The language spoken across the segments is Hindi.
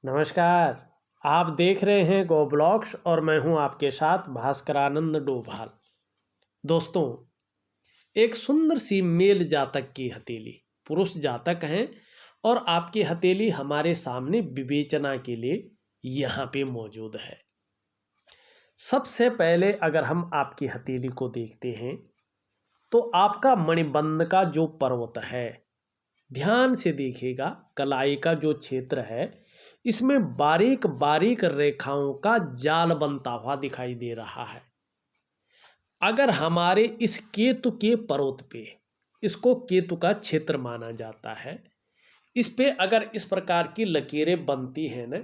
नमस्कार। आप देख रहे हैं गो ब्लॉग्स और मैं हूं आपके साथ भास्करानंद डोभाल। दोस्तों, एक सुंदर सी मेल जातक की हथेली, पुरुष जातक हैं और आपकी हथेली हमारे सामने विवेचना के लिए यहाँ पे मौजूद है। सबसे पहले अगर हम आपकी हथेली को देखते हैं तो आपका मणिबंध का जो पर्वत है, ध्यान से देखिएगा, कलाई का जो क्षेत्र है इसमें बारीक बारीक रेखाओं का जाल बनता हुआ दिखाई दे रहा है। अगर हमारे इस केतु के पर्वत पे, इसको केतु का क्षेत्र माना जाता है, इस पे अगर इस प्रकार की लकीरें बनती हैं ना,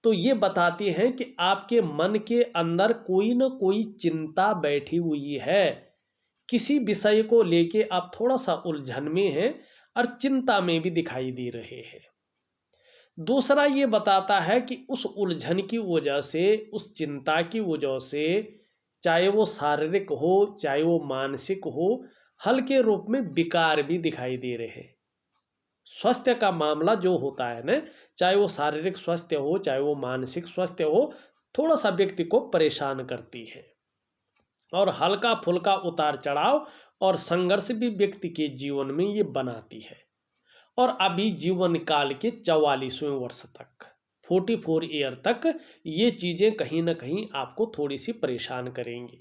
तो ये बताती हैं कि आपके मन के अंदर कोई ना कोई चिंता बैठी हुई है। किसी विषय को लेके आप थोड़ा सा उलझन में हैं और चिंता में भी दिखाई दे रहे हैं। दूसरा ये बताता है कि उस उलझन की वजह से, उस चिंता की वजह से, चाहे वो शारीरिक हो चाहे वो मानसिक हो, हल्के रूप में विकार भी दिखाई दे रहे हैं। स्वास्थ्य का मामला जो होता है ना, चाहे वो शारीरिक स्वास्थ्य हो चाहे वो मानसिक स्वास्थ्य हो, थोड़ा सा व्यक्ति को परेशान करती है और हल्का फुल्का उतार चढ़ाव और संघर्ष भी व्यक्ति के जीवन में ये बनाती है। और अभी जीवन काल के 44वें वर्ष तक, 44 ईयर तक ये चीज़ें कहीं ना कहीं आपको थोड़ी सी परेशान करेंगी।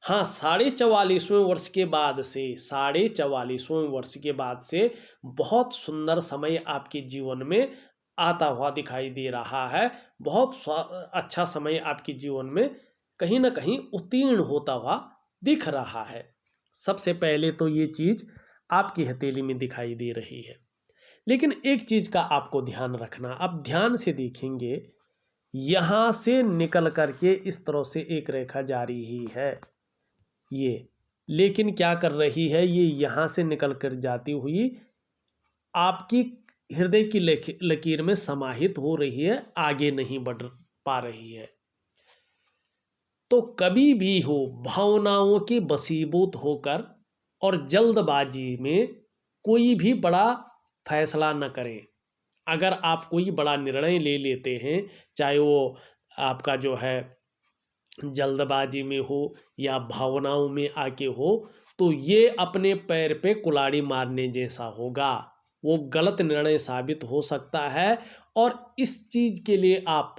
हाँ, 44.5वें वर्ष के बाद से, 44.5वें वर्ष के बाद से बहुत सुंदर समय आपके जीवन में आता हुआ दिखाई दे रहा है। बहुत अच्छा समय आपके जीवन में कहीं ना कहीं उत्तीर्ण होता हुआ दिख रहा है। सबसे पहले तो ये चीज़ आपकी हथेली में दिखाई दे रही है। लेकिन एक चीज का आपको ध्यान रखना, आप ध्यान से देखेंगे, यहां से निकल करके इस तरह से एक रेखा जा रही है ये, लेकिन क्या कर रही है, ये यहां से निकल कर जाती हुई आपकी हृदय की लकीर में समाहित हो रही है, आगे नहीं बढ़ पा रही है। तो कभी भी हो, भावनाओं के बसीबूत होकर और जल्दबाजी में कोई भी बड़ा फैसला न करें। अगर आप कोई बड़ा निर्णय ले लेते हैं, चाहे वो आपका जो है जल्दबाजी में हो या भावनाओं में आके हो, तो ये अपने पैर पे कुल्हाड़ी मारने जैसा होगा। वो गलत निर्णय साबित हो सकता है और इस चीज़ के लिए आप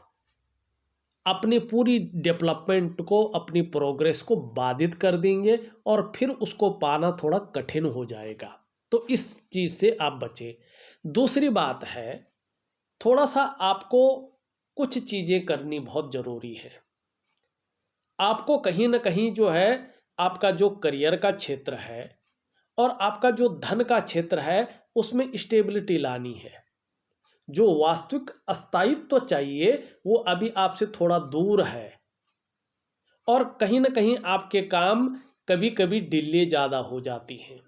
अपनी पूरी डेवलपमेंट को, अपनी प्रोग्रेस को बाधित कर देंगे और फिर उसको पाना थोड़ा कठिन हो जाएगा। तो इस चीज़ से आप बचें। दूसरी बात है, थोड़ा सा आपको कुछ चीज़ें करनी बहुत ज़रूरी है। आपको कहीं ना कहीं जो है, आपका जो करियर का क्षेत्र है और आपका जो धन का क्षेत्र है, उसमें स्टेबिलिटी लानी है। जो वास्तविक स्थायित्व चाहिए वो अभी आपसे थोड़ा दूर है और कहीं ना कहीं आपके काम कभी कभी डिले ज़्यादा हो जाती हैं,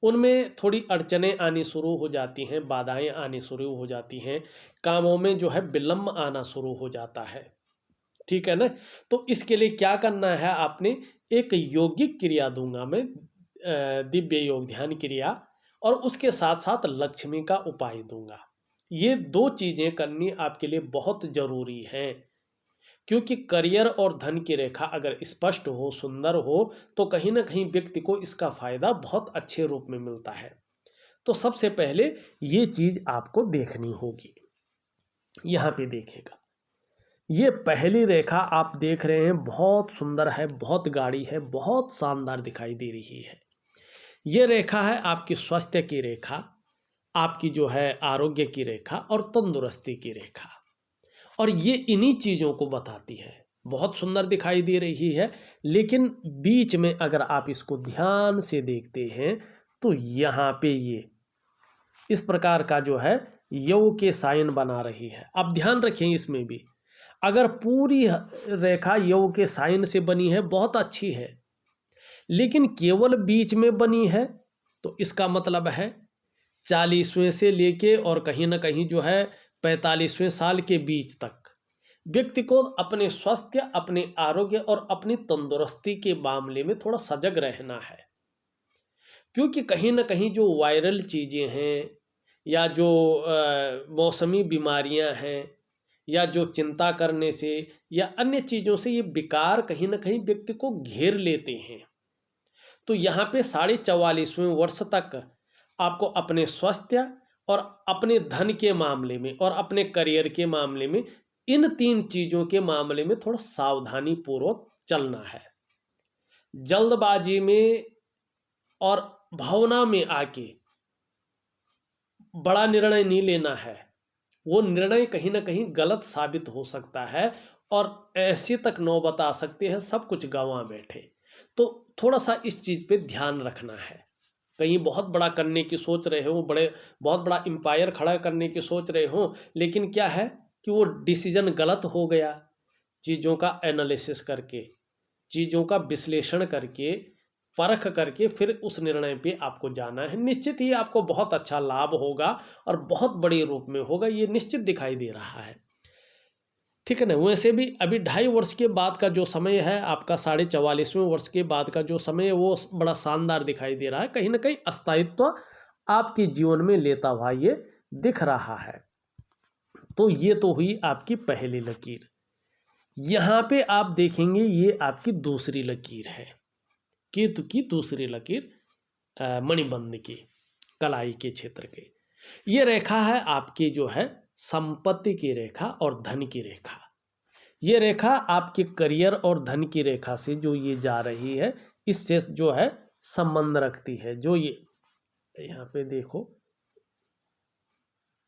उनमें थोड़ी अड़चनें आनी शुरू हो जाती हैं, बाधाएं आनी शुरू हो जाती हैं, कामों में जो है विलम्ब आना शुरू हो जाता है। ठीक है ना। तो इसके लिए क्या करना है, आपने एक यौगिक क्रिया दूंगा मैं, दिव्य योग ध्यान क्रिया, और उसके साथ साथ लक्ष्मी का उपाय दूंगा। ये दो चीजें करनी आपके लिए बहुत जरूरी है, क्योंकि करियर और धन की रेखा अगर स्पष्ट हो, सुंदर हो, तो कहीं ना कहीं व्यक्ति को इसका फायदा बहुत अच्छे रूप में मिलता है। तो सबसे पहले ये चीज आपको देखनी होगी। यहाँ पे देखिएगा, ये पहली रेखा आप देख रहे हैं, बहुत सुंदर है, बहुत गाढ़ी है, बहुत शानदार दिखाई दे रही है। ये रेखा है आपकी स्वास्थ्य की रेखा, आपकी जो है आरोग्य की रेखा और तंदुरुस्ती की रेखा, और ये इन्हीं चीज़ों को बताती है। बहुत सुंदर दिखाई दे रही है, लेकिन बीच में अगर आप इसको ध्यान से देखते हैं तो यहाँ पे ये इस प्रकार का जो है यव के साइन बना रही है। आप ध्यान रखें, इसमें भी अगर पूरी रेखा यव के साइन से बनी है बहुत अच्छी है, लेकिन केवल बीच में बनी है तो इसका मतलब है 40वें से लेके और कहीं ना कहीं जो है 45वें साल के बीच तक व्यक्ति को अपने स्वास्थ्य, अपने आरोग्य और अपनी तंदुरुस्ती के मामले में थोड़ा सजग रहना है। क्योंकि कहीं ना कहीं जो वायरल चीज़ें हैं या जो मौसमी बीमारियां हैं, या जो चिंता करने से या अन्य चीज़ों से ये विकार कहीं ना कहीं व्यक्ति को घेर लेते हैं। तो यहाँ पे 44वें वर्ष तक आपको अपने स्वास्थ्य और अपने धन के मामले में और अपने करियर के मामले में, इन 3 चीज़ों के मामले में थोड़ा सावधानी पूर्वक चलना है। जल्दबाजी में और भावना में आके बड़ा निर्णय नहीं लेना है। वो निर्णय कहीं ना कहीं गलत साबित हो सकता है और ऐसे तक नौबत आ सकती है सब कुछ गंवा बैठे। तो थोड़ा सा इस चीज़ पे ध्यान रखना है। कहीं बहुत बड़ा करने की सोच रहे हो, बहुत बड़ा एम्पायर खड़ा करने की सोच रहे हो, लेकिन क्या है कि वो डिसीजन गलत हो गया। चीज़ों का एनालिसिस करके, चीज़ों का विश्लेषण करके, परख करके फिर उस निर्णय पे आपको जाना है। निश्चित ही आपको बहुत अच्छा लाभ होगा और बहुत बड़े रूप में होगा, ये निश्चित दिखाई दे रहा है। ठीक है ना। वैसे भी अभी 2.5 वर्ष के बाद का जो समय है आपका, 44वें वर्ष के बाद का जो समय है वो बड़ा शानदार दिखाई दे रहा है। कहीं ना कहीं अस्थायित्व आपके जीवन में लेता हुआ ये दिख रहा है। तो ये तो हुई आपकी पहली लकीर। यहाँ पे आप देखेंगे ये आपकी दूसरी लकीर है, केतु की दूसरी लकीर, मणिबंध की कलाई के क्षेत्र के। ये रेखा है आपकी जो है संपत्ति की रेखा और धन की रेखा। ये रेखा आपके करियर और धन की रेखा से जो ये जा रही है, इससे जो है संबंध रखती है। जो ये यहाँ पे देखो,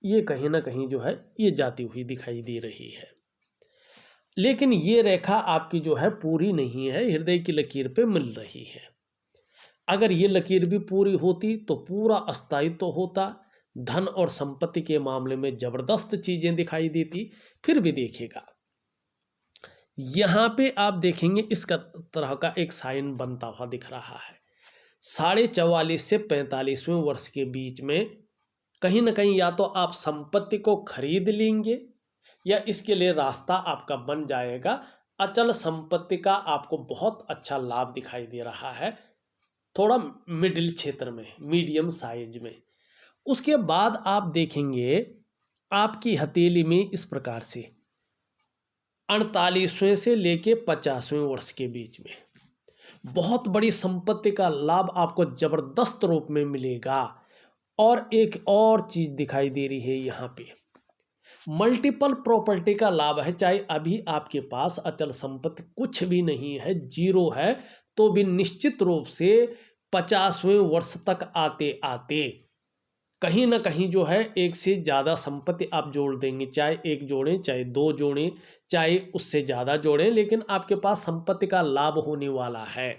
ये कहीं ना कहीं जो है ये जाती हुई दिखाई दे रही है। लेकिन ये रेखा आपकी जो है पूरी नहीं है, हृदय की लकीर पे मिल रही है। अगर ये लकीर भी पूरी होती तो पूरा अस्थायित्व होता, धन और संपत्ति के मामले में जबरदस्त चीजें दिखाई देती। फिर भी देखिएगा यहाँ पे आप देखेंगे इस तरह का एक साइन बनता हुआ दिख रहा है। 44.5 से 45वें वर्ष के बीच में कहीं ना कहीं या तो आप संपत्ति को खरीद लेंगे या इसके लिए रास्ता आपका बन जाएगा। अचल संपत्ति का आपको बहुत अच्छा लाभ दिखाई दे रहा है, थोड़ा मिडिल क्षेत्र में, मीडियम साइज में। उसके बाद आप देखेंगे आपकी हथेली में इस प्रकार से 48वें से लेके 50वें वर्ष के बीच में बहुत बड़ी संपत्ति का लाभ आपको जबरदस्त रूप में मिलेगा। और एक और चीज दिखाई दे रही है यहाँ पे, मल्टीपल प्रॉपर्टी का लाभ है। चाहे अभी आपके पास अचल संपत्ति कुछ भी नहीं है, जीरो है, तो भी निश्चित रूप से 50वें वर्ष तक आते आते कहीं ना कहीं जो है एक से ज़्यादा संपत्ति आप जोड़ देंगे। चाहे एक जोड़ें, चाहे 2 जोड़ें, चाहे उससे ज़्यादा जोड़ें, लेकिन आपके पास संपत्ति का लाभ होने वाला है।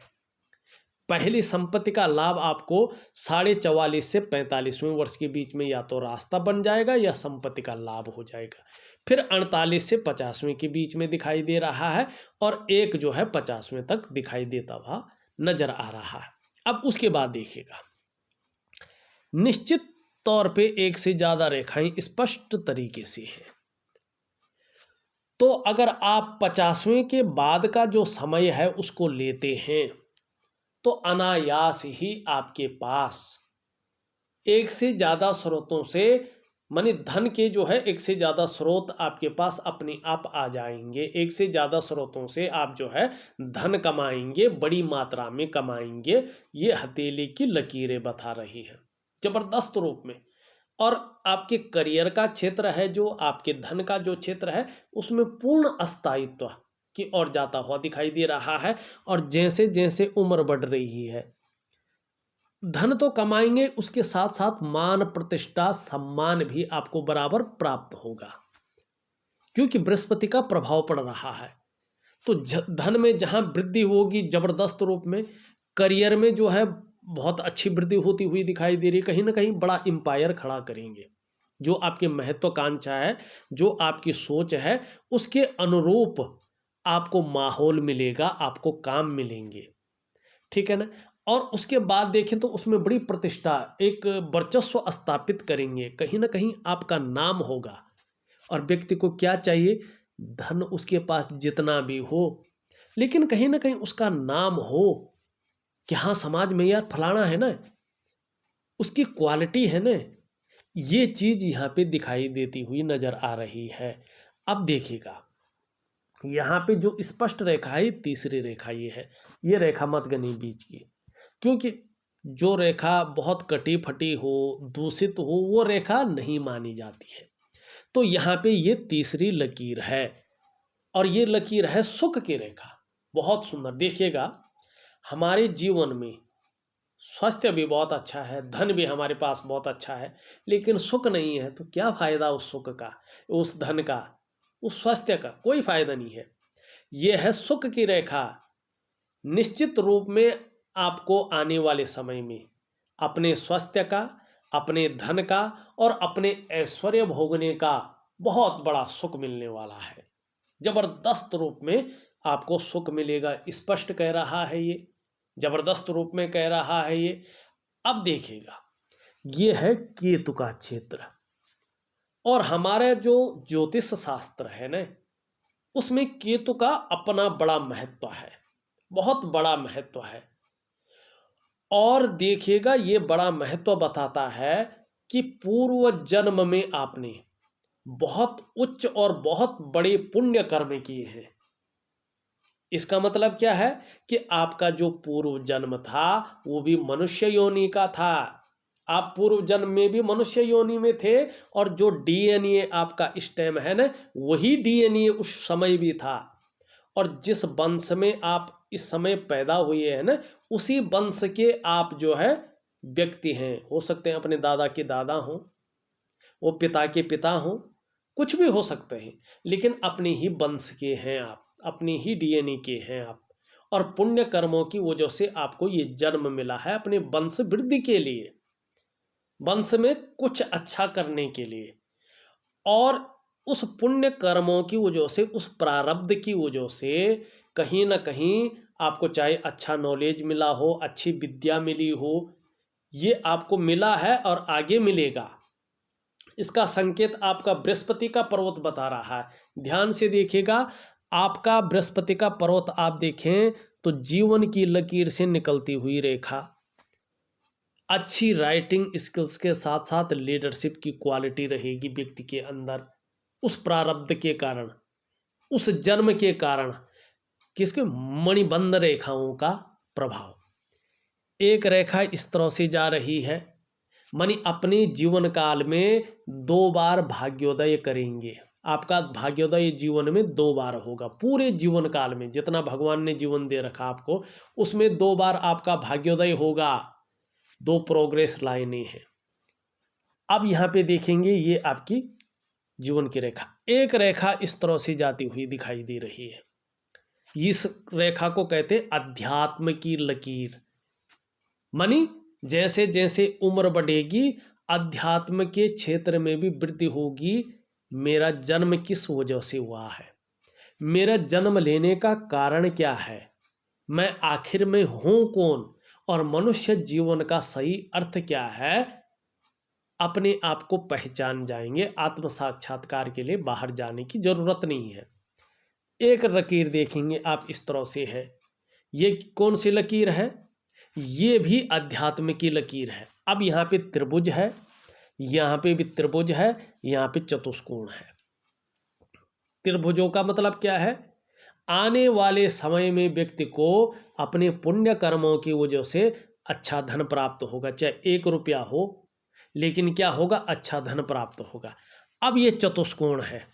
पहली संपत्ति का लाभ आपको 44.5 से 45वें वर्ष के बीच में या तो रास्ता बन जाएगा या संपत्ति का लाभ हो जाएगा। फिर 48 से 50वें के बीच में दिखाई दे रहा है और एक जो है 50वें तक दिखाई देता हुआ नजर आ रहा है। अब उसके बाद देखिएगा निश्चित तौर पे एक से ज्यादा रेखाएं स्पष्ट तरीके से हैं। तो अगर आप 50वें के बाद का जो समय है उसको लेते हैं तो अनायास ही आपके पास एक से ज्यादा स्रोतों से, माने धन के जो है एक से ज्यादा स्रोत आपके पास अपने आप आ जाएंगे। एक से ज्यादा स्रोतों से आप जो है धन कमाएंगे, बड़ी मात्रा में कमाएंगे। ये हथेली की लकीरें बता रही है जबरदस्त रूप में। और आपके करियर का क्षेत्र है, जो आपके धन का जो क्षेत्र है, उसमें पूर्ण अस्थायित्व की ओर जाता हुआ दिखाई दे रहा है। और जैसे जैसे उम्र बढ़ रही है, धन तो कमाएंगे, उसके साथ साथ मान प्रतिष्ठा सम्मान भी आपको बराबर प्राप्त होगा, क्योंकि बृहस्पति का प्रभाव पड़ रहा है। तो धन में जहां वृद्धि होगी जबरदस्त रूप में, करियर में जो है बहुत अच्छी वृद्धि होती हुई दिखाई दे रही है। कहीं ना कहीं बड़ा एम्पायर खड़ा करेंगे। जो आपकी महत्वाकांक्षा है, जो आपकी सोच है, उसके अनुरूप आपको माहौल मिलेगा, आपको काम मिलेंगे। ठीक है ना। और उसके बाद देखें तो उसमें बड़ी प्रतिष्ठा, एक वर्चस्व स्थापित करेंगे। कहीं ना कहीं आपका नाम होगा। और व्यक्ति को क्या चाहिए, धन उसके पास जितना भी हो, लेकिन कहीं ना कहीं उसका नाम हो कि हाँ समाज में यार फलाना है ना, उसकी क्वालिटी है ना, ये चीज यहाँ पे दिखाई देती हुई नजर आ रही है। अब देखिएगा, यहाँ पे जो स्पष्ट रेखा है, तीसरी रेखा ये रेखा मत गनी बीच की, क्योंकि जो रेखा बहुत कटी फटी हो, दूषित हो, वो रेखा नहीं मानी जाती है। तो यहाँ पे ये तीसरी लकीर है, और ये लकीर है सुख की रेखा। बहुत सुंदर, देखिएगा हमारे जीवन में स्वास्थ्य भी बहुत अच्छा है, धन भी हमारे पास बहुत अच्छा है, लेकिन सुख नहीं है तो क्या फायदा उस सुख का, उस धन का, उस स्वास्थ्य का? कोई फायदा नहीं है। यह है सुख की रेखा। निश्चित रूप में आपको आने वाले समय में अपने स्वास्थ्य का, अपने धन का और अपने ऐश्वर्य भोगने का बहुत बड़ा सुख मिलने वाला है। जबरदस्त रूप में आपको सुख मिलेगा, स्पष्ट कह रहा है ये, जबरदस्त रूप में कह रहा है ये। अब देखिएगा, ये है केतु का क्षेत्र, और हमारा जो ज्योतिष शास्त्र है ना, उसमें केतु का अपना बड़ा महत्व है, बहुत बड़ा महत्व है। और देखिएगा, ये बड़ा महत्व बताता है कि पूर्व जन्म में आपने बहुत उच्च और बहुत बड़े पुण्य कर्म किए हैं। इसका मतलब क्या है कि आपका जो पूर्व जन्म था वो भी मनुष्य योनि का था। आप पूर्व जन्म में भी मनुष्य योनि में थे, और जो डीएनए आपका इस टाइम है ना, वही डीएनए उस समय भी था। और जिस वंश में आप इस समय पैदा हुए हैं ना, उसी वंश के आप जो है व्यक्ति हैं। हो सकते हैं अपने दादा के दादा हों, वो पिता के पिता हों, कुछ भी हो सकते हैं, लेकिन अपने ही वंश के हैं आप, अपनी ही डीएनए के हैं आप। और पुण्य कर्मों की वजह से आपको ये जन्म मिला है, अपने वंश वृद्धि के लिए, वंश में कुछ अच्छा करने के लिए। और उस पुण्य कर्मों की वजह से, उस प्रारब्ध की वजह से कहीं ना कहीं आपको चाहे अच्छा नॉलेज मिला हो, अच्छी विद्या मिली हो, ये आपको मिला है और आगे मिलेगा। इसका संकेत आपका बृहस्पति का पर्वत बता रहा है। ध्यान से देखिएगा, आपका बृहस्पति का पर्वत आप देखें तो जीवन की लकीर से निकलती हुई रेखा, अच्छी राइटिंग स्किल्स के साथ साथ लीडरशिप की क्वालिटी रहेगी व्यक्ति के अंदर, उस प्रारब्ध के कारण, उस जन्म के कारण। किसके? मणिबंध रेखाओं का प्रभाव। एक रेखा इस तरह से जा रही है, मानी अपने जीवन काल में 2 बार भाग्योदय करेंगे। आपका भाग्योदय जीवन में 2 बार होगा, पूरे जीवन काल में जितना भगवान ने जीवन दे रखा आपको, उसमें 2 बार आपका भाग्योदय होगा। 2 प्रोग्रेस लाइनें हैं। अब यहाँ पे देखेंगे, ये आपकी जीवन की रेखा, एक रेखा इस तरह से जाती हुई दिखाई दे रही है। इस रेखा को कहते हैं अध्यात्म की लकीर। मानी जैसे जैसे उम्र बढ़ेगी, अध्यात्म के क्षेत्र में भी वृद्धि होगी। मेरा जन्म किस वजह से हुआ है, मेरा जन्म लेने का कारण क्या है, मैं आखिर में हूं कौन, और मनुष्य जीवन का सही अर्थ क्या है, अपने आप को पहचान जाएंगे। आत्म साक्षात्कार के लिए बाहर जाने की जरूरत नहीं है। एक लकीर देखेंगे आप इस तरह से है, ये कौन सी लकीर है? ये भी अध्यात्म की लकीर है। अब यहाँ पे त्रिभुज है, यहाँ पे भी त्रिभुज है, यहाँ पे चतुष्कोण है। त्रिभुजों का मतलब क्या है? आने वाले समय में व्यक्ति को अपने पुण्य कर्मों की वजह से अच्छा धन प्राप्त होगा, चाहे 1 रुपया हो, लेकिन क्या होगा? अच्छा धन प्राप्त होगा। अब ये चतुष्कोण है,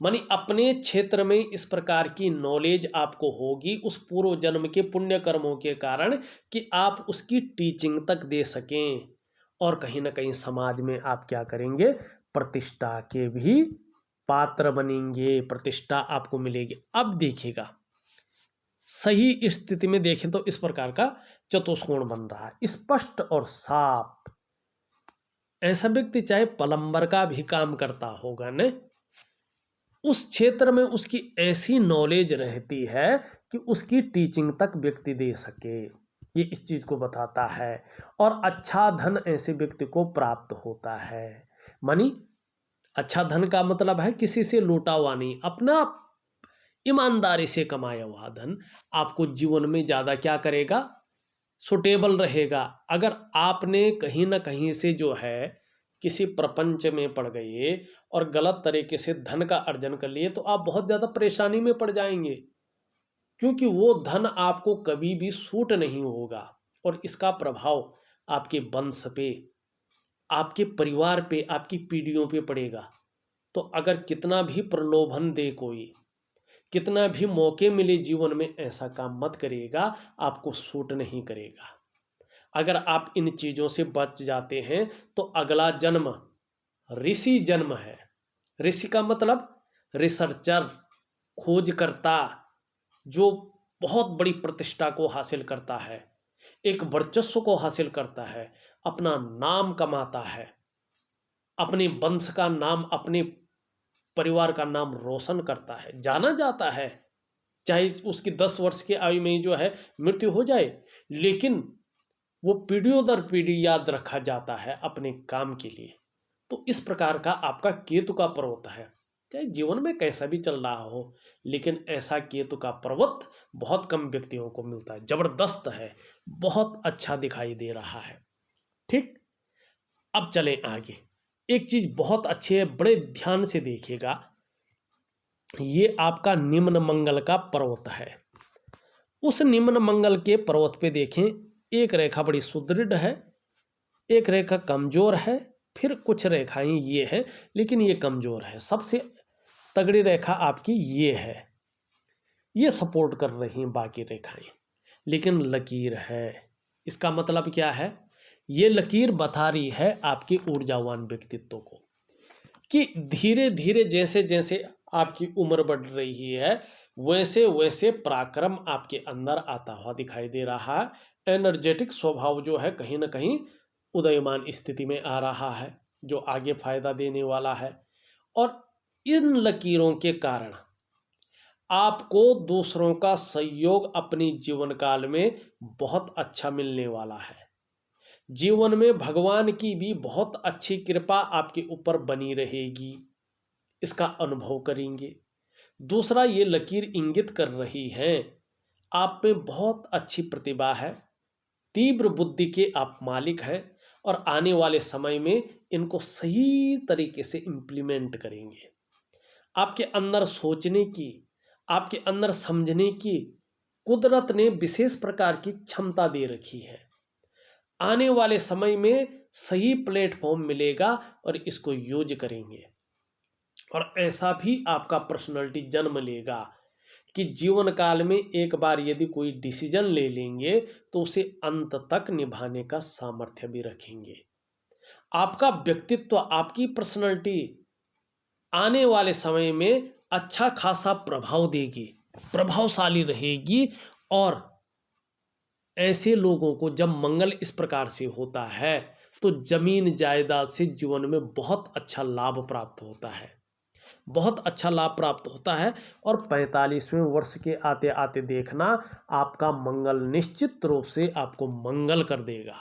मानी अपने क्षेत्र में इस प्रकार की नॉलेज आपको होगी उस पूर्व जन्म के पुण्य कर्मों के कारण, कि आप उसकी टीचिंग तक दे सकें, और कहीं ना कहीं समाज में आप क्या करेंगे? प्रतिष्ठा के भी पात्र बनेंगे, प्रतिष्ठा आपको मिलेगी। अब देखिएगा, सही स्थिति में देखें तो इस प्रकार का चतुष्कोण बन रहा है, स्पष्ट और साफ। ऐसा व्यक्ति चाहे प्लम्बर का भी काम करता होगा न, उस क्षेत्र में उसकी ऐसी नॉलेज रहती है कि उसकी टीचिंग तक व्यक्ति दे सके, ये इस चीज को बताता है। और अच्छा धन ऐसे व्यक्ति को प्राप्त होता है। मानी अच्छा धन का मतलब है किसी से लूटा हुआ नहीं, अपना ईमानदारी से कमाया हुआ धन आपको जीवन में ज़्यादा क्या करेगा? सुटेबल रहेगा। अगर आपने कहीं ना कहीं से जो है किसी प्रपंच में पड़ गए और गलत तरीके से धन का अर्जन कर लिए तो आप बहुत ज़्यादा परेशानी में पड़ जाएंगे, क्योंकि वो धन आपको कभी भी सूट नहीं होगा और इसका प्रभाव आपके वंश पे, आपके परिवार पे, आपकी पीढ़ियों पे पड़ेगा। तो अगर कितना भी प्रलोभन दे कोई, कितना भी मौके मिले जीवन में, ऐसा काम मत करिएगा, आपको सूट नहीं करेगा। अगर आप इन चीज़ों से बच जाते हैं तो अगला जन्म ऋषि जन्म है। ऋषि का मतलब रिसर्चर, खोजकर्ता, जो बहुत बड़ी प्रतिष्ठा को हासिल करता है, एक वर्चस्व को हासिल करता है, अपना नाम कमाता है, अपने वंश का नाम, अपने परिवार का नाम रोशन करता है, जाना जाता है। चाहे उसकी 10 वर्ष की आयु में जो है मृत्यु हो जाए, लेकिन वो पीढ़ियों दर पीढ़ी याद रखा जाता है अपने काम के लिए। तो इस प्रकार का आपका केतु का पर्वत है। चाहे जीवन में कैसा भी चल रहा हो, लेकिन ऐसा केतु का पर्वत बहुत कम व्यक्तियों को मिलता है। जबरदस्त है, बहुत अच्छा दिखाई दे रहा है। ठीक, अब चलें आगे। एक चीज बहुत अच्छी है, बड़े ध्यान से देखिएगा। ये आपका निम्न मंगल का पर्वत है। उस निम्न मंगल के पर्वत पे देखें, एक रेखा बड़ी सुदृढ़ है, एक रेखा कमजोर है, फिर कुछ रेखाएं ये है लेकिन ये कमजोर है। सबसे तगड़ी रेखा आपकी ये है, ये सपोर्ट कर रही हैं बाकी रेखाएं, लेकिन लकीर है। इसका मतलब क्या है? ये लकीर बता रही है आपके ऊर्जावान व्यक्तित्व को कि धीरे धीरे जैसे जैसे आपकी उम्र बढ़ रही है, वैसे वैसे पराक्रम आपके अंदर आता हुआ दिखाई दे रहा है। एनर्जेटिक स्वभाव जो है कहीं ना कहीं उदयमान स्थिति में आ रहा है, जो आगे फायदा देने वाला है। और इन लकीरों के कारण आपको दूसरों का सहयोग अपनी जीवन काल में बहुत अच्छा मिलने वाला है। जीवन में भगवान की भी बहुत अच्छी कृपा आपके ऊपर बनी रहेगी, इसका अनुभव करेंगे। दूसरा, ये लकीर इंगित कर रही है आप में बहुत अच्छी प्रतिभा है, तीव्र बुद्धि के आप मालिक हैं और आने वाले समय में इनको सही तरीके से इम्प्लीमेंट करेंगे। आपके अंदर सोचने की, आपके अंदर समझने की कुदरत ने विशेष प्रकार की क्षमता दे रखी है। आने वाले समय में सही प्लेटफॉर्म मिलेगा और इसको यूज करेंगे। और ऐसा भी आपका पर्सनालिटी जन्म लेगा कि जीवन काल में एक बार यदि कोई डिसीजन ले लेंगे तो उसे अंत तक निभाने का सामर्थ्य भी रखेंगे। आपका व्यक्तित्व, आपकी पर्सनालिटी आने वाले समय में अच्छा खासा प्रभाव देगी, प्रभावशाली रहेगी। और ऐसे लोगों को जब मंगल इस प्रकार से होता है तो जमीन जायदाद से जीवन में बहुत अच्छा लाभ प्राप्त होता है, बहुत अच्छा लाभ प्राप्त होता है। और 45वें वर्ष के आते आते देखना, आपका मंगल निश्चित रूप से आपको मंगल कर देगा।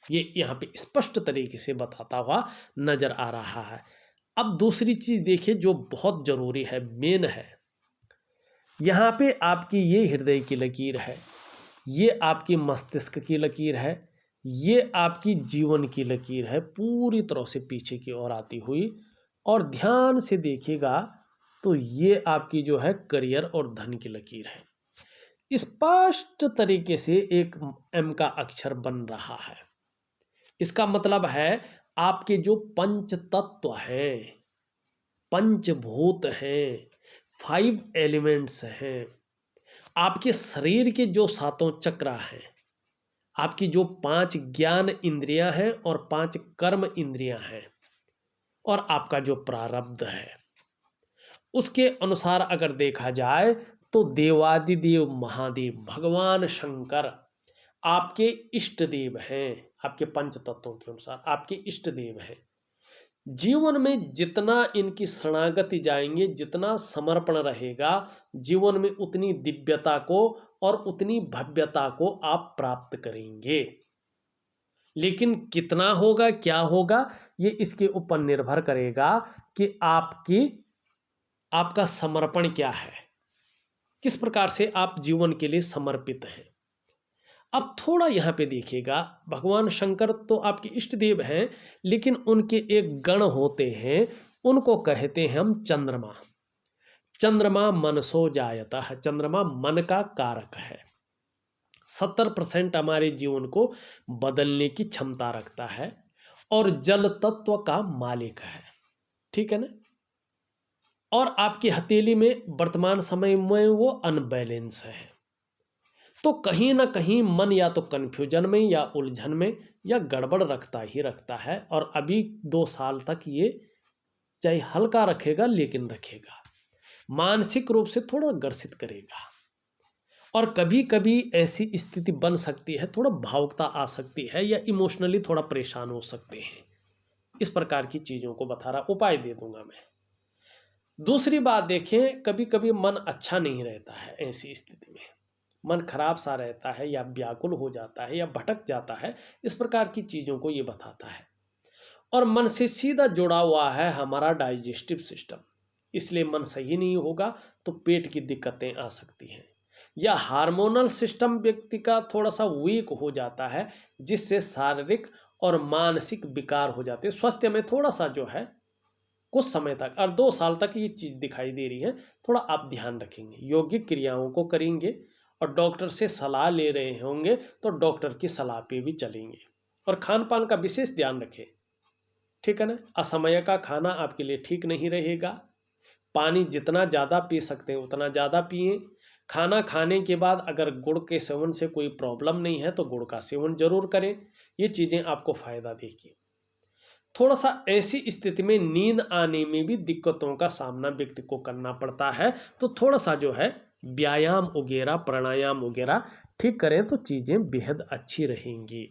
ये यहाँ पे स्पष्ट तरीके से बताता हुआ नजर आ रहा है। अब दूसरी चीज देखिए जो बहुत जरूरी है, मेन है। यहाँ पे आपकी ये हृदय की लकीर है, ये आपकी मस्तिष्क की लकीर है, ये आपकी जीवन की लकीर है, पूरी तरह से पीछे की ओर आती हुई। और ध्यान से देखिएगा तो ये आपकी जो है करियर और धन की लकीर है। स्पष्ट तरीके से एक एम का अक्षर बन रहा है। इसका मतलब है आपके जो पंच तत्व है, पंचभूत हैं, 5 एलिमेंट्स हैं, आपके शरीर के जो 7 चक्र हैं, आपकी जो 5 ज्ञान इंद्रियां हैं और 5 कर्म इंद्रियां हैं, और आपका जो प्रारब्ध है, उसके अनुसार अगर देखा जाए तो देवादिदेव महादेव भगवान शंकर आपके इष्ट देव हैं। आपके पंच तत्वों के अनुसार आपके इष्ट देव हैं। जीवन में जितना इनकी शरणागति जाएंगे, जितना समर्पण रहेगा, जीवन में उतनी दिव्यता को और उतनी भव्यता को आप प्राप्त करेंगे। लेकिन कितना होगा, क्या होगा, ये इसके ऊपर निर्भर करेगा कि आपका समर्पण क्या है, किस प्रकार से आप जीवन के लिए समर्पित हैं। अब थोड़ा यहाँ पे देखिएगा, भगवान शंकर तो आपके इष्ट देव हैं, लेकिन उनके एक गण होते हैं, उनको कहते हैं हम चंद्रमा। चंद्रमा मनसो जायता है, चंद्रमा मन का कारक है। 70% हमारे जीवन को बदलने की क्षमता रखता है और जल तत्व का मालिक है, ठीक है ना। और आपकी हथेली में वर्तमान समय में वो अनबैलेंस है, तो कहीं ना कहीं मन या तो कन्फ्यूजन में या उलझन में या गड़बड़ रखता ही रखता है। और अभी 2 साल तक ये चाहे हल्का रखेगा लेकिन रखेगा, मानसिक रूप से थोड़ा ग्रसित करेगा। और कभी कभी ऐसी स्थिति बन सकती है, थोड़ा भावुकता आ सकती है या इमोशनली थोड़ा परेशान हो सकते हैं। इस प्रकार की चीज़ों को बता रहा, उपाय दे दूंगा मैं। दूसरी बात देखें, कभी कभी मन अच्छा नहीं रहता है, ऐसी स्थिति में मन खराब सा रहता है या व्याकुल हो जाता है या भटक जाता है, इस प्रकार की चीज़ों को ये बताता है। और मन से सीधा जुड़ा हुआ है हमारा डाइजेस्टिव सिस्टम, इसलिए मन सही नहीं होगा तो पेट की दिक्कतें आ सकती हैं। या हार्मोनल सिस्टम व्यक्ति का थोड़ा सा वीक हो जाता है, जिससे शारीरिक और मानसिक विकार हो जाते हैं। स्वास्थ्य में थोड़ा सा जो है कुछ समय तक और 2 साल तक ये चीज़ दिखाई दे रही है, थोड़ा आप ध्यान रखेंगे, योगिक क्रियाओं को करेंगे और डॉक्टर से सलाह ले रहे होंगे तो डॉक्टर की सलाह पे भी चलेंगे। और खान पान का विशेष ध्यान रखें, ठीक है ना। असमय का खाना आपके लिए ठीक नहीं रहेगा। पानी जितना ज़्यादा पी सकते हैं उतना ज़्यादा पिएं। खाना खाने के बाद अगर गुड़ के सेवन से कोई प्रॉब्लम नहीं है तो गुड़ का सेवन जरूर करें, ये चीज़ें आपको फ़ायदा देगी। थोड़ा सा ऐसी स्थिति में नींद आने में भी दिक्कतों का सामना व्यक्ति को करना पड़ता है, तो थोड़ा सा जो है व्यायाम वगैरह प्राणायाम वगैरह ठीक करें तो चीज़ें बेहद अच्छी रहेंगी।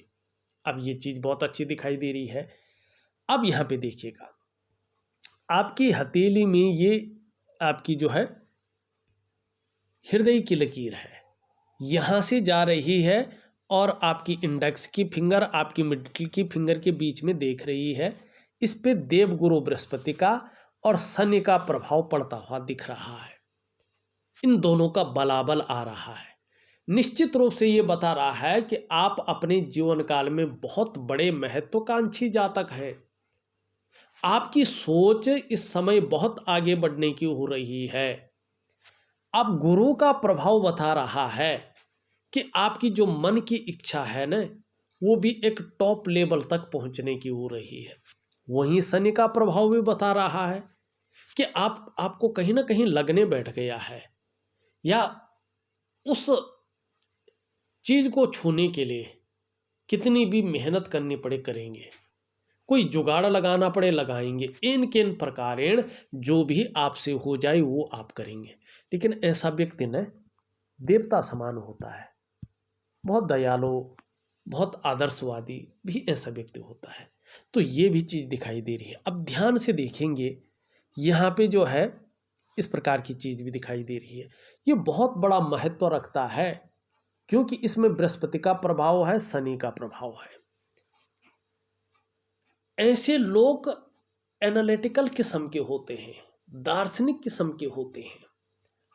अब ये चीज़ बहुत अच्छी दिखाई दे रही है। अब यहाँ पे देखिएगा, आपकी हथेली में ये आपकी जो है हृदय की लकीर है, यहाँ से जा रही है और आपकी इंडेक्स की फिंगर आपकी मिडिल की फिंगर के बीच में देख रही है। इस पे देवगुरु बृहस्पति का और शनि का प्रभाव पड़ता हुआ दिख रहा है। इन दोनों का बलाबल आ रहा है। निश्चित रूप से ये बता रहा है कि आप अपने जीवन काल में बहुत बड़े महत्वाकांक्षी जातक हैं। आपकी सोच इस समय बहुत आगे बढ़ने की हो रही है। अब गुरु का प्रभाव बता रहा है कि आपकी जो मन की इच्छा है ना, वो भी एक टॉप लेवल तक पहुंचने की हो रही है। वहीं शनि का प्रभाव भी बता रहा है कि आपको कहीं ना कहीं लगने बैठ गया है, या उस चीज को छूने के लिए कितनी भी मेहनत करनी पड़े करेंगे, कोई जुगाड़ लगाना पड़े लगाएंगे, इन किन प्रकारेण जो भी आपसे हो जाए वो आप करेंगे। लेकिन ऐसा व्यक्ति न देवता समान होता है, बहुत दयालु, बहुत आदर्शवादी भी ऐसा व्यक्ति होता है। तो ये भी चीज़ दिखाई दे रही है। अब ध्यान से देखेंगे, यहाँ पे जो है इस प्रकार की चीज़ भी दिखाई दे रही है। ये बहुत बड़ा महत्व रखता है, क्योंकि इसमें बृहस्पति का प्रभाव है, शनि का प्रभाव है। ऐसे लोग एनालिटिकल किस्म के होते हैं, दार्शनिक किस्म के होते हैं।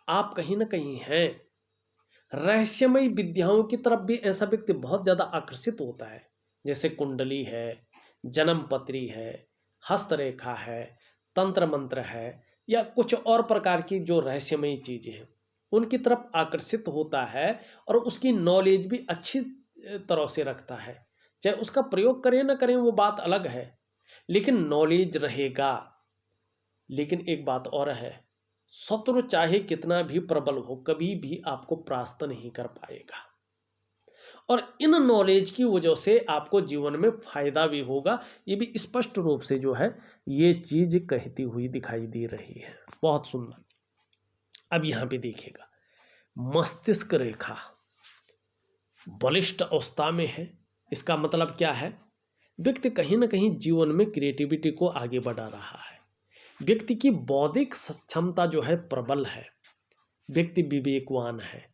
आप कहीं ना कहीं हैं, रहस्यमय विद्याओं की तरफ भी ऐसा व्यक्ति बहुत ज़्यादा आकर्षित होता है। जैसे कुंडली है, जन्म पत्री है, हस्तरेखा है, तंत्र मंत्र है, या कुछ और प्रकार की जो रहस्यमय चीज़ें हैं उनकी तरफ आकर्षित होता है। और उसकी नॉलेज भी अच्छी तरह से रखता है। चाहे उसका प्रयोग करें ना करें वो बात अलग है, लेकिन नॉलेज रहेगा। लेकिन एक बात और है, शत्रु चाहे कितना भी प्रबल हो कभी भी आपको परास्त नहीं कर पाएगा। और इन नॉलेज की वजह से आपको जीवन में फायदा भी होगा, ये भी स्पष्ट रूप से जो है ये चीज कहती हुई दिखाई दे रही है। बहुत सुंदर। अब यहाँ पे देखिएगा, मस्तिष्क रेखा बलिष्ठ अवस्था में है। इसका मतलब क्या है, व्यक्ति कहीं ना कहीं जीवन में क्रिएटिविटी को आगे बढ़ा रहा है। व्यक्ति की बौद्धिक क्षमता जो है प्रबल है। व्यक्ति विवेकवान है,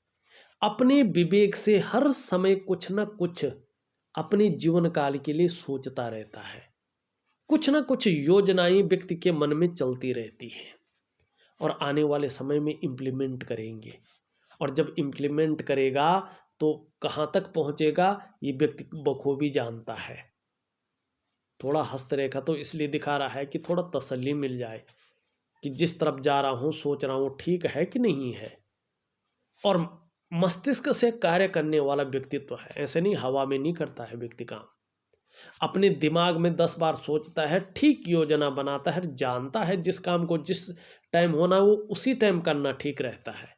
अपने विवेक से हर समय कुछ ना कुछ अपने जीवन काल के लिए सोचता रहता है। कुछ ना कुछ योजनाएं व्यक्ति के मन में चलती रहती हैं और आने वाले समय में इम्प्लीमेंट करेंगे। और जब इम्प्लीमेंट करेगा तो कहाँ तक पहुँचेगा ये व्यक्ति बखूबी जानता है। थोड़ा हस्तरेखा तो इसलिए दिखा रहा है कि थोड़ा तसल्ली मिल जाए कि जिस तरफ जा रहा हूँ, सोच रहा हूँ, ठीक है कि नहीं है। और मस्तिष्क से कार्य करने वाला व्यक्तित्व है, ऐसे नहीं हवा में नहीं करता है व्यक्ति काम। अपने दिमाग में 10 बार सोचता है, ठीक योजना बनाता है, जानता है जिस काम को जिस टाइम होना वो उसी टाइम करना ठीक रहता है।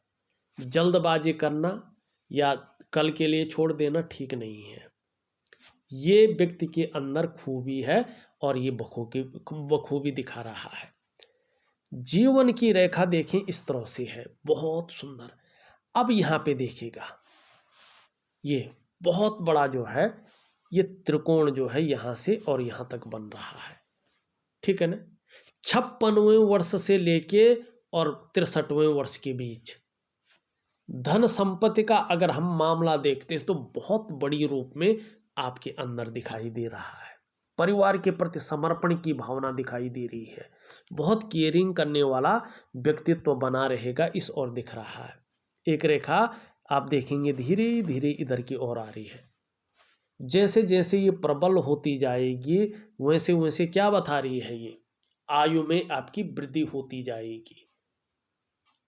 जल्दबाजी करना या कल के लिए छोड़ देना ठीक नहीं है। ये व्यक्ति के अंदर खूबी है और ये बखूबी दिखा रहा है। जीवन की रेखा देखें इस तरह से है, बहुत सुंदर। अब यहाँ पे देखिएगा, ये बहुत बड़ा जो है ये त्रिकोण जो है यहाँ से और यहाँ तक बन रहा है, ठीक है ना। 56वें वर्ष से लेके और 63वें वर्ष के बीच धन संपत्ति का अगर हम मामला देखते हैं तो बहुत बड़ी रूप में आपके अंदर दिखाई दे रहा है। परिवार के प्रति समर्पण की भावना दिखाई दे रही है। बहुत केयरिंग करने वाला व्यक्तित्व बना रहेगा, इस ओर दिख रहा है। एक रेखा आप देखेंगे धीरे धीरे इधर की ओर आ रही है। जैसे जैसे ये प्रबल होती जाएगी वैसे वैसे क्या बता रही है, ये आयु में आपकी वृद्धि होती जाएगी,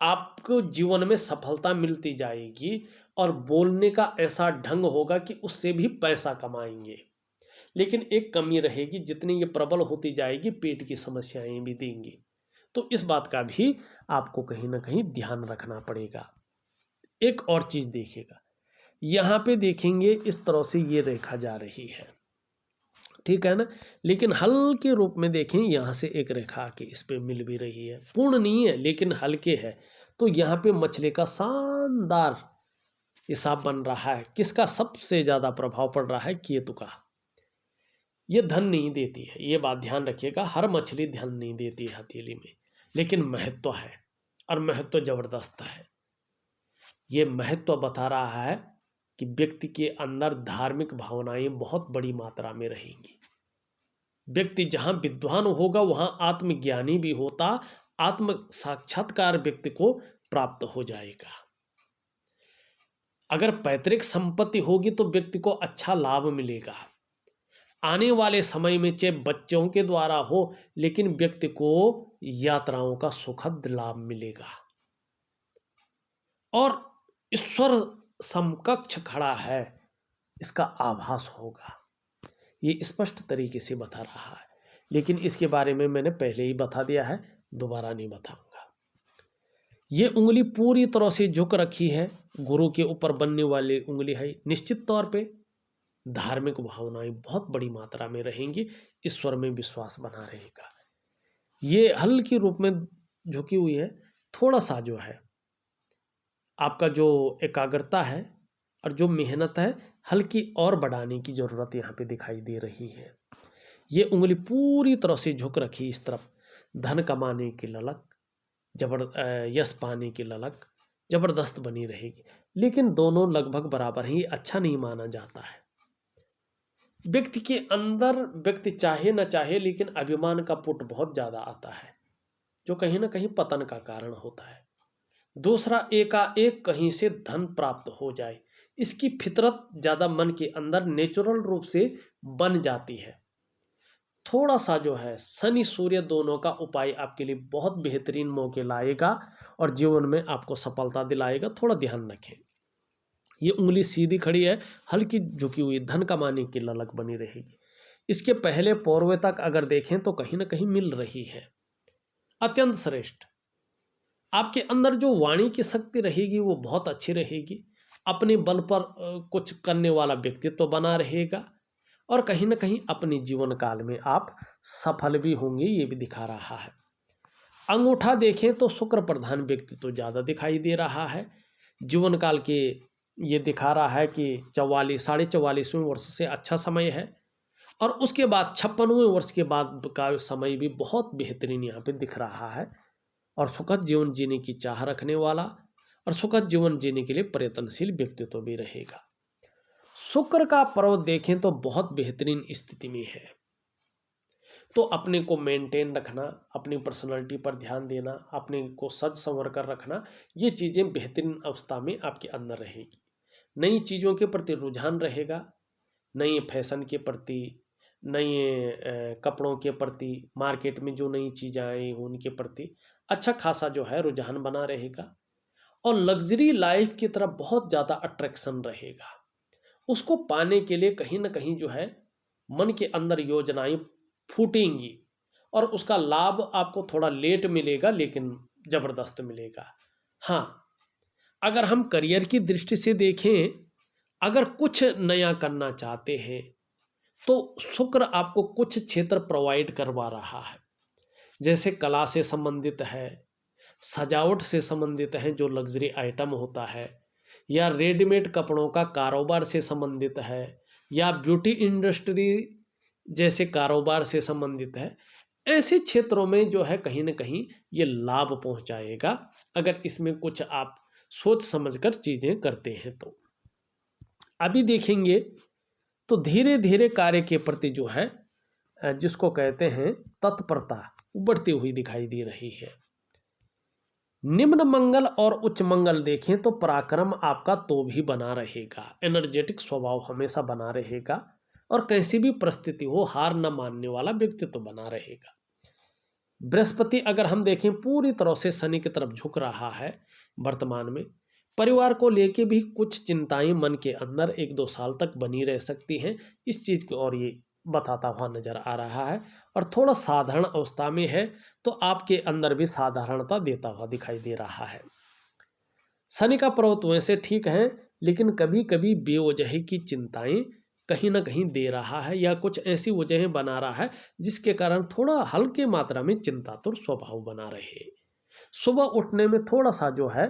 आपको जीवन में सफलता मिलती जाएगी और बोलने का ऐसा ढंग होगा कि उससे भी पैसा कमाएंगे। लेकिन एक कमी रहेगी, जितनी ये प्रबल होती जाएगी पेट की समस्याएं भी देंगी। तो इस बात का भी आपको कहीं ना कहीं ध्यान रखना पड़ेगा। एक और चीज देखिएगा, यहाँ पे देखेंगे इस तरह से ये रेखा जा रही है, ठीक है ना। लेकिन हल्के रूप में देखें, यहाँ से एक रेखा आके इस पे मिल भी रही है, पूर्ण नहीं है लेकिन हल्के है। तो यहाँ पे मछली का शानदार हिसाब बन रहा है। किसका सबसे ज्यादा प्रभाव पड़ रहा है? केतु का। ये धन नहीं देती है, ये बात ध्यान रखिएगा। हर मछली धन नहीं देती है हथेली में, लेकिन महत्व है और महत्व जबरदस्त है। ये महत्व बता रहा है कि व्यक्ति के अंदर धार्मिक भावनाएं बहुत बड़ी मात्रा में रहेंगी। व्यक्ति जहां विद्वान होगा वहां आत्मज्ञानी भी होता, आत्म साक्षात्कार व्यक्ति को प्राप्त हो जाएगा। अगर पैतृक संपत्ति होगी तो व्यक्ति को अच्छा लाभ मिलेगा। आने वाले समय में चाहे बच्चों के द्वारा हो, लेकिन व्यक्ति को यात्राओं का सुखद लाभ मिलेगा और ईश्वर समकक्ष खड़ा है इसका आभास होगा। ये स्पष्ट तरीके से बता रहा है, लेकिन इसके बारे में मैंने पहले ही बता दिया है, दोबारा नहीं बताऊंगा। ये उंगली पूरी तरह से झुक रखी है, गुरु के ऊपर बनने वाली उंगली है। निश्चित तौर पे धार्मिक भावनाएं बहुत बड़ी मात्रा में रहेंगी, ईश्वर में विश्वास बना रहेगा। ये हल्की रूप में झुकी हुई है। थोड़ा सा जो है आपका जो एकाग्रता है और जो मेहनत है हल्की और बढ़ाने की जरूरत यहाँ पे दिखाई दे रही है। ये उंगली पूरी तरह से झुक रखी इस तरफ, धन कमाने की ललक, यश पाने की ललक जबरदस्त बनी रहेगी। लेकिन दोनों लगभग बराबर हैं, ये अच्छा नहीं माना जाता है। व्यक्ति के अंदर व्यक्ति चाहे न चाहे लेकिन अभिमान का पुट बहुत ज्यादा आता है, जो कहीं ना कहीं पतन का कारण होता है। दूसरा, एकाएक कहीं से धन प्राप्त हो जाए, इसकी फितरत ज्यादा मन के अंदर नेचुरल रूप से बन जाती है। थोड़ा सा जो है शनि सूर्य दोनों का उपाय आपके लिए बहुत बेहतरीन मौके लाएगा और जीवन में आपको सफलता दिलाएगा। थोड़ा ध्यान रखें। ये उंगली सीधी खड़ी है, हल्की झुकी हुई, धन कमाने की ललक बनी रहेगी। इसके पहले पौरवे तक अगर देखें तो कहीं ना कहीं मिल रही है। अत्यंत श्रेष्ठ। आपके अंदर जो वाणी की शक्ति रहेगी वो बहुत अच्छी रहेगी। अपने बल पर कुछ करने वाला व्यक्तित्व बना रहेगा और कहीं ना कहीं अपने जीवन काल में आप सफल भी होंगे, ये भी दिखा रहा है। अंगूठा देखें तो शुक्र प्रधान व्यक्तित्व ज़्यादा दिखाई दे रहा है। जीवन काल के ये दिखा रहा है कि 44वें वर्ष से अच्छा समय है और उसके बाद 56वें वर्ष के बाद का समय भी बहुत बेहतरीन यहाँ पे दिख रहा है और सुखद जीवन जीने की चाह रखने वाला और सुखद जीवन जीने के लिए प्रयत्नशील व्यक्तित्व भी रहेगा। शुक्र का पर्व देखें तो बहुत बेहतरीन स्थिति में है। तो अपने को मेंटेन रखना, अपनी पर्सनालिटी पर ध्यान देना, अपने को सज संवर कर रखना, ये चीज़ें बेहतरीन अवस्था में आपके अंदर रहेगी। नई चीज़ों के प्रति रुझान रहेगा, नई फैशन के प्रति, नए कपड़ों के प्रति, मार्केट में जो नई चीज़ें आई उनके प्रति अच्छा खासा जो है रुझान बना रहेगा और लग्जरी लाइफ की तरफ बहुत ज़्यादा अट्रैक्शन रहेगा। उसको पाने के लिए कहीं न कहीं जो है मन के अंदर योजनाएं फूटेंगी और उसका लाभ आपको थोड़ा लेट मिलेगा लेकिन ज़बरदस्त मिलेगा। हाँ, अगर हम करियर की दृष्टि से देखें, अगर कुछ नया करना चाहते हैं तो शुक्र आपको कुछ क्षेत्र प्रोवाइड करवा रहा है, जैसे कला से संबंधित है, सजावट से संबंधित है जो लग्जरी आइटम होता है, या रेडीमेड कपड़ों का कारोबार से संबंधित है, या ब्यूटी इंडस्ट्री जैसे कारोबार से संबंधित है। ऐसे क्षेत्रों में जो है कहीं न कहीं ये लाभ पहुंचाएगा अगर इसमें कुछ आप सोच समझकर चीज़ें करते हैं तो। अभी देखेंगे तो धीरे धीरे कार्य के प्रति जो है जिसको कहते हैं तत्परता उभरती हुई दिखाई दे रही है। निम्न मंगल और उच्च मंगल देखें तो पराक्रम आपका तो भी बना रहेगा, एनर्जेटिक स्वभाव हमेशा बना रहेगा और कैसी भी परिस्थिति हो हार न मानने वाला व्यक्तित्व तो बना रहेगा। बृहस्पति अगर हम देखें पूरी तरह से शनि की तरफ झुक रहा है वर्तमान में, परिवार को लेके भी कुछ चिंताएं मन के अंदर 1-2 साल तक बनी रह सकती हैं, इस चीज़ की और ये बताता हुआ नजर आ रहा है और थोड़ा साधारण अवस्था में है तो आपके अंदर भी साधारणता देता हुआ दिखाई दे रहा है। शनि का प्रभुत्व वैसे ठीक है लेकिन कभी कभी बेवजह की चिंताएं कहीं ना कहीं दे रहा है या कुछ ऐसी वजहें बना रहा है जिसके कारण थोड़ा हल्के मात्रा में चिंतातुर स्वभाव बना रहे। सुबह उठने में थोड़ा सा जो है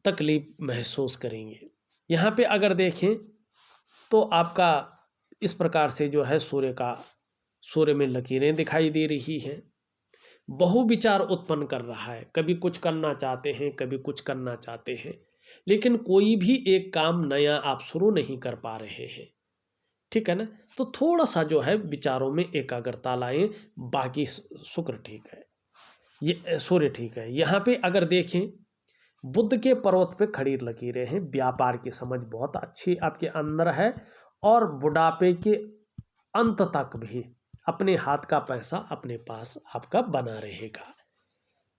तकलीफ महसूस करेंगे। यहाँ पे अगर देखें तो आपका इस प्रकार से जो है सूर्य में लकीरें दिखाई दे रही हैं, बहुविचार उत्पन्न कर रहा है, कभी कुछ करना चाहते हैं कभी कुछ करना चाहते हैं लेकिन कोई भी एक काम नया आप शुरू नहीं कर पा रहे हैं, ठीक है ना। तो थोड़ा सा जो है विचारों में एकाग्रता लाएं, बाकी शुक्र ठीक है, ये सूर्य ठीक है। यहाँ पे अगर देखें बुध के पर्वत पे खड़ी लकीरें हैं, व्यापार की समझ बहुत अच्छी आपके अंदर है और बुढ़ापे के अंत तक भी अपने हाथ का पैसा अपने पास आपका बना रहेगा।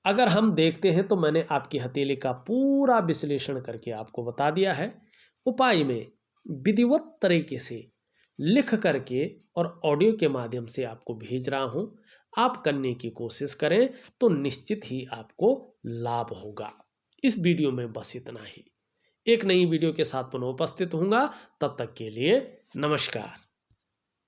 अगर हम देखते हैं तो मैंने आपकी हथेली का पूरा विश्लेषण करके आपको बता दिया है। उपाय में विधिवत तरीके से लिख करके और ऑडियो के माध्यम से आपको भेज रहा हूं, आप करने की कोशिश करें तो निश्चित ही आपको लाभ होगा। इस वीडियो में बस इतना ही। एक नई वीडियो के साथ पुनः उपस्थित होऊंगा, तब तक के लिए नमस्कार।